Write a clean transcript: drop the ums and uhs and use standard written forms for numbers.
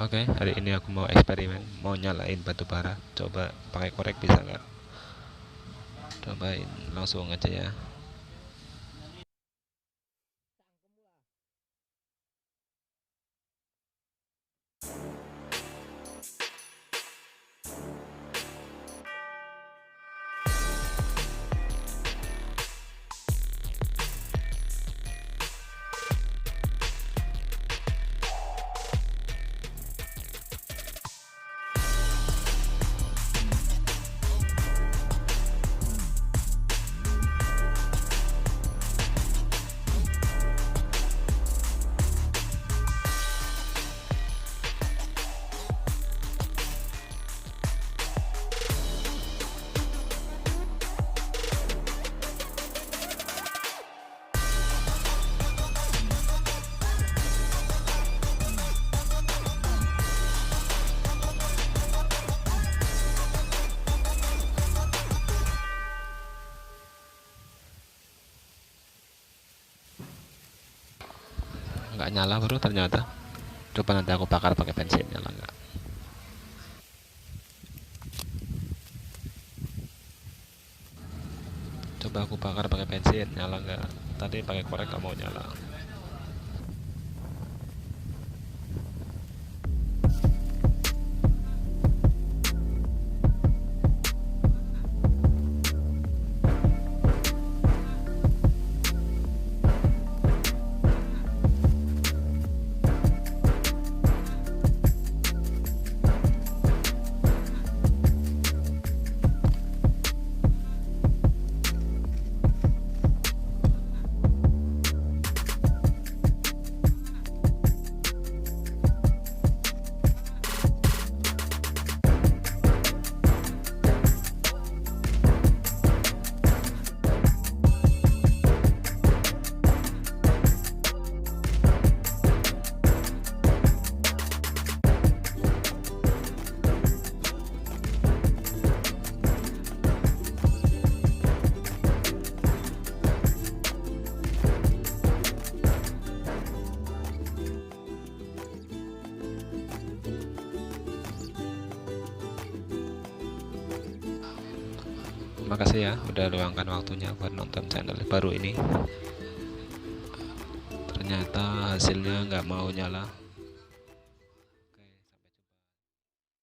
Oke, hari ini aku mau eksperimen, mau nyalain batu bara. Coba pakai korek bisa nggak? Cobain langsung aja ya. Nggak nyala bro ternyata. Coba nanti aku bakar pakai bensin, nyala nggak? Coba aku bakar pakai bensin, nyala nggak? Tadi pakai korek nggak mau nyala. Terima kasih ya udah luangkan waktunya buat nonton channel baru ini. Ternyata hasilnya nggak mau nyala.